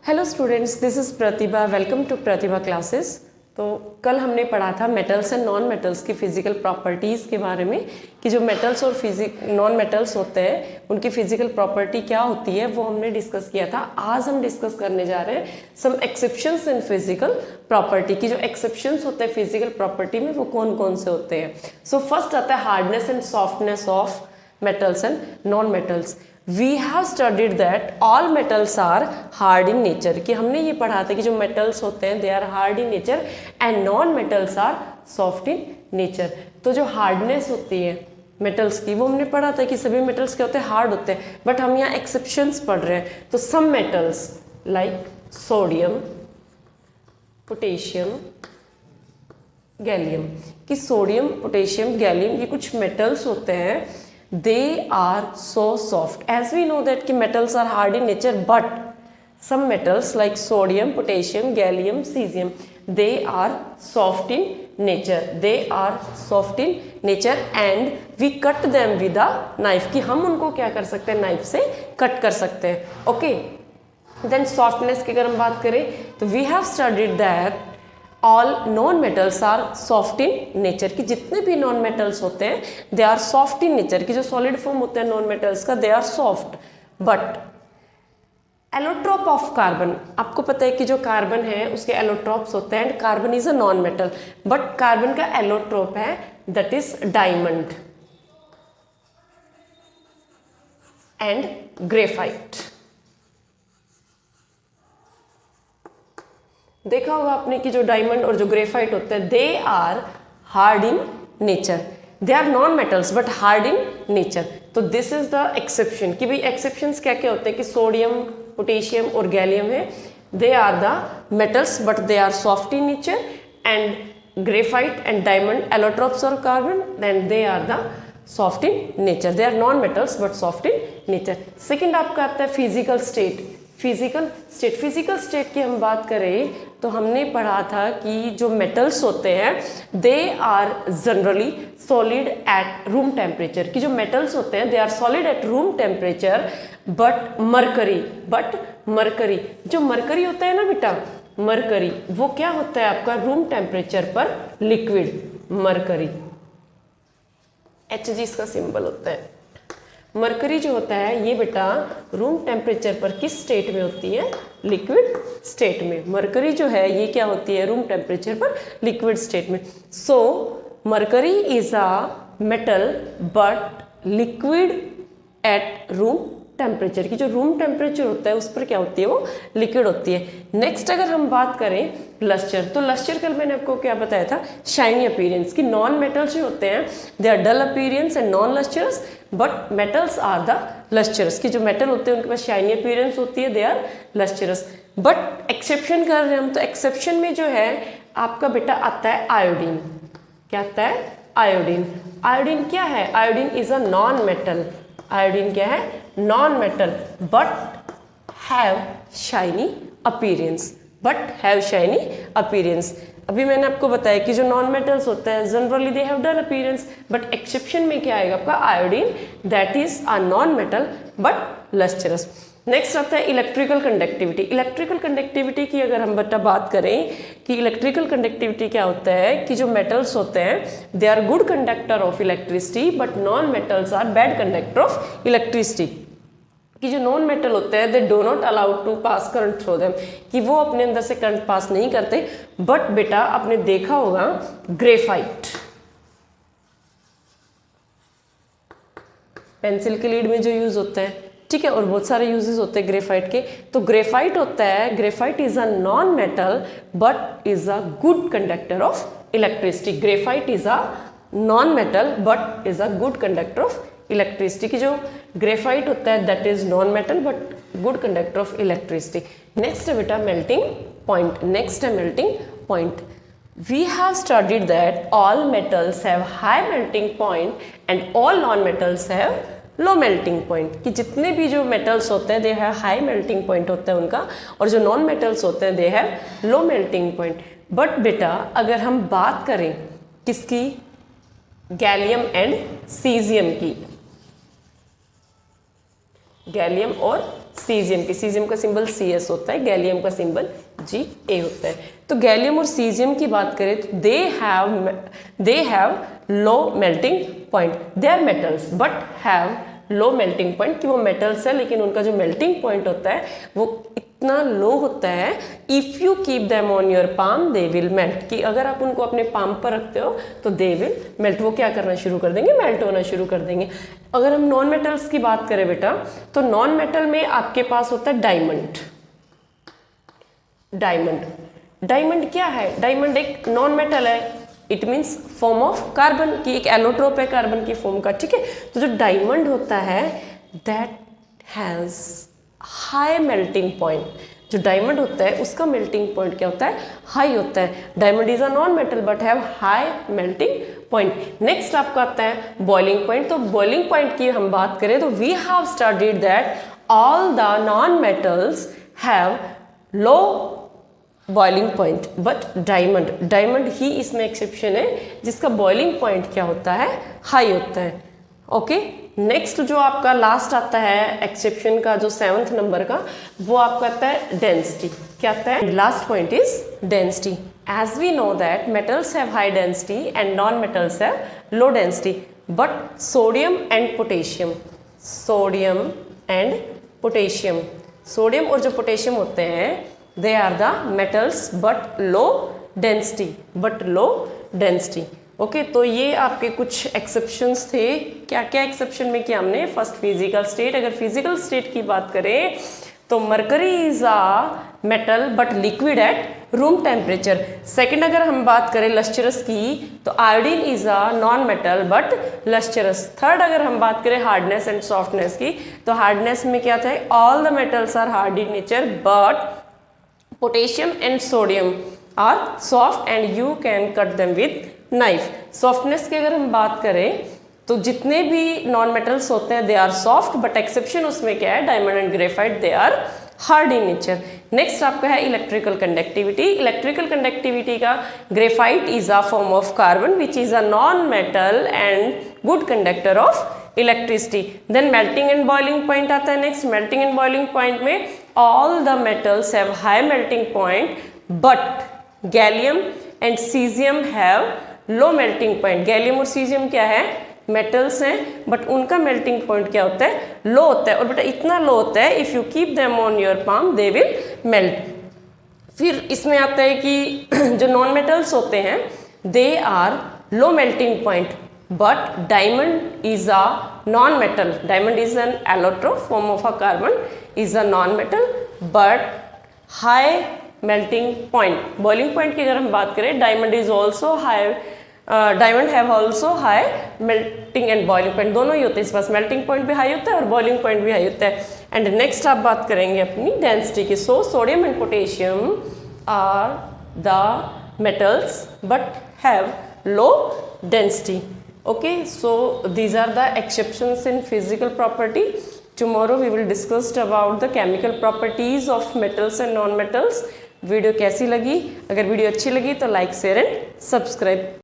Hello students, this is Pratibha. Welcome to Pratibha classes. तो कल हमने पढ़ा था मेटल्स एंड नॉन मेटल्स की फिजिकल प्रॉपर्टीज़ के बारे में कि जो मेटल्स और नॉन मेटल्स होते हैं उनकी फिजिकल प्रॉपर्टी क्या होती है वो हमने डिस्कस किया था। आज हम डिस्कस करने जा रहे हैं some exceptions in physical property की। जो एक्सेप्शंस होते हैं फिजिकल प्रॉपर्टी में वो कौन कौन से होते हैं। सो फर्स्ट आता है hardness and softness of metals and non metals. We have studied that all metals are hard in nature, कि हमने ये पढ़ा था कि जो metals होते हैं they are hard in nature and non metals are soft in nature। तो जो hardness होती है metals की वो हमने पढ़ा था कि सभी metals क्या होते हैं, hard होते हैं। बट हम यहाँ exceptions पढ़ रहे हैं। तो some metals like sodium, potassium, gallium, कि सोडियम, पोटेशियम, गैलियम ये कुछ मेटल्स होते हैं। They are so soft. As we know that कि metals are hard in nature, but some metals like sodium, potassium, gallium, cesium, they are soft in nature. They are soft in nature and we cut them with a knife, कि हम उनको क्या कर सकते हैं, knife से cut कर सकते हैं। ओके, देन सॉफ्टनेस की अगर हम बात करें तो we have studied that all non metals are soft in nature, कि जितने भी नॉन मेटल्स होते हैं they are soft in nature, कि जो सॉलिड फॉर्म होते हैं नॉन मेटल्स का they are soft. But allotrope of carbon, आपको पता है कि जो कार्बन है उसके एलोट्रॉप्स होते हैं and carbon is a non metal, but carbon का एलोट्रॉप है that is diamond and graphite. देखा होगा आपने कि जो डायमंड और जो ग्रेफाइट होते हैं they are hard in nature, they are non metals but hard in nature. तो दिस इज द एक्सेप्शन, कि भाई एक्सेप्शंस क्या क्या होते हैं कि सोडियम, पोटेशियम और गैलियम है they are the metals but they are soft in nature, and graphite and diamond allotropes और carbon then they are the soft in nature, they are non metals but soft in nature. Second आपका आता है physical state. Physical state की हम बात करें तो हमने पढ़ा था कि जो मेटल्स होते हैं they are generally solid at room temperature, कि जो मेटल्स होते हैं they are solid at room temperature, but mercury जो मरकरी होता है ना बेटा, मरकरी वो क्या होता है आपका रूम टेम्परेचर पर लिक्विड। मरकरी Hg इसका सिंबल होता है। मरकरी जो होता है ये बेटा रूम टेम्परेचर पर किस स्टेट में होती है, लिक्विड स्टेट में। मरकरी जो है ये क्या होती है, रूम टेम्परेचर पर लिक्विड स्टेट में। So mercury is a metal but liquid at room temperature, की जो रूम टेम्परेचर होता है उस पर क्या होती है, वो लिक्विड होती है। नेक्स्ट अगर हम बात करें लस्टर, तो लस्टर कल मैंने आपको क्या बताया था, शाइनी अपीयरेंस, कि नॉन मेटल्स जो होते हैं they are dull appearance and non lustrous but metals are the lustrous, की जो मेटल होते हैं उनके पास शाइनी अपीयरेंस होती है, they are lustrous. But exception कर रहे हैं हम, तो एक्सेप्शन में जो है आपका बेटा आता है आयोडीन। क्या आता है, आयोडीन। आयोडीन क्या है, iodine is a non metal. Iodine क्या है, non metal but have shiny appearance, अभी मैंने आपको बताया कि जो नॉन मेटल्स होते हैं generally they have dull appearance, but exception में क्या आएगा आपका iodine, that is a non metal but lustrous. Next आता है इलेक्ट्रिकल कंडक्टिविटी। इलेक्ट्रिकल कंडक्टिविटी की अगर हम बेटा बात करें कि इलेक्ट्रिकल कंडक्टिविटी क्या होता है, कि जो मेटल्स होते हैं they are good conductor of electricity but non metals are bad conductor of electricity, कि जो नॉन मेटल होते हैं they do not allowed to pass current through them, कि वो अपने अंदर से करंट पास नहीं करते। बट बेटा आपने देखा होगा ग्रेफाइट, पेंसिल के लीड में जो यूज होता है, ठीक है, और बहुत सारे यूजेस होते हैं ग्रेफाइट के। तो ग्रेफाइट होता है, graphite is a non metal but is a good conductor of electricity. Graphite is a non metal but is a good conductor of electricity, की जो ग्रेफाइट होता है that is non metal but good conductor of electricity. Next है बेटा melting point. We have studied that all metals have high melting point and all non-metals have low melting point, कि जितने भी जो metals होते हैं they have high melting point होता है उनका, और जो non-metals होते हैं they have low melting point। But बेटा अगर हम बात करें किसकी, गैलियम एंड सीजियम की, गैलियम और सीजियम की। सीजियम का सिंबल Cs होता है, गैलियम का सिंबल Ga होता है। तो गैलियम और सीजियम की बात करें तो they have low melting point. They are metals but have low melting point, कि वो मेटल्स है लेकिन उनका जो मेल्टिंग पॉइंट होता है वो इतना लो होता है। If you keep them on your palm they will melt, कि अगर आप उनको अपने पाम पर रखते हो तो दे विल मेल्ट, वो क्या करना शुरू कर देंगे, मेल्ट होना शुरू कर देंगे। अगर हम नॉन मेटल्स की बात करें बेटा, तो नॉन मेटल में आपके पास होता है डायमंड। डायमंड क्या है? डायमंड एक नॉन मेटल है, it means form of carbon की, एक एलोट्रोप है कार्बन की फॉर्म का, ठीक है। तो जो डायमंड होता है that has high melting point. जो डायमंड होता है उसका मेल्टिंग पॉइंट क्या होता है, हाई होता है। Diamond is a non metal but have high melting point. Next आपका आता है बॉइलिंग पॉइंट। तो बॉइलिंग पॉइंट की हम बात करें तो we have studied that all the non metals have low boiling point but diamond ही इसमें एक्सेप्शन है जिसका बॉइलिंग पॉइंट क्या होता है, हाई होता है। ओके, नेक्स्ट जो आपका लास्ट आता है एक्सेप्शन का, जो 7th नंबर का, वो आपका आता है डेंसिटी। क्या आता है? Last point is density. As we know that metals have high density and non metals have low density, but sodium and potassium sodium और जो पोटेशियम होते हैं they are the metals but low density. Okay, तो ये आपके कुछ exceptions थे। क्या क्या एक्सेप्शन में किया हमने? First physical state. अगर फिजिकल स्टेट की बात करें तो mercury is a metal but liquid at room temperature. Second अगर हम बात करें लस्चरस की तो iodine is a non metal but lustrous. Third अगर हम बात करें हार्डनेस एंड सॉफ्टनेस की तो हार्डनेस में क्या था, all the metals are hard in nature but potassium and sodium are soft and you can cut them with knife. Softness की अगर हम बात करें तो जितने भी नॉन मेटल्स होते हैं they are soft, but exception उसमें क्या है, diamond and graphite they are hard in nature. Next आपका है इलेक्ट्रिकल कंडक्टिविटी। इलेक्ट्रिकल कंडक्टिविटी का graphite is a form of carbon which is a non metal and good conductor of electricity. Then melting and boiling point आता है। Next melting and boiling point में all the metals have high melting point but gallium and cesium have low melting point. Gallium और caesium क्या है, metals हैं but उनका melting point क्या होता है, लो होता है। और बेटा इतना लो होता है if you keep them on your palm they will melt. फिर इसमें आता है कि जो नॉन मेटल्स होते हैं they are low melting point but diamond is a non metal. Diamond is an allotrope form of a carbon, is a non metal but high melting point. Boiling point की अगर हम बात करें diamond is also high, diamond have also high melting and boiling point, दोनों ही होते हैं। इस पास मेल्टिंग पॉइंट भी हाई होता है और बॉइलिंग पॉइंट भी हाई होता है। एंड नेक्स्ट आप बात करेंगे अपनी डेंसिटी की। So sodium and potassium are the metals but have low density. Okay, so these are the exceptions in physical property. Tomorrow we will discuss about the chemical properties of metals and non-metals. Video कैसी लगी? अगर video अच्छी लगी तो like, share and subscribe.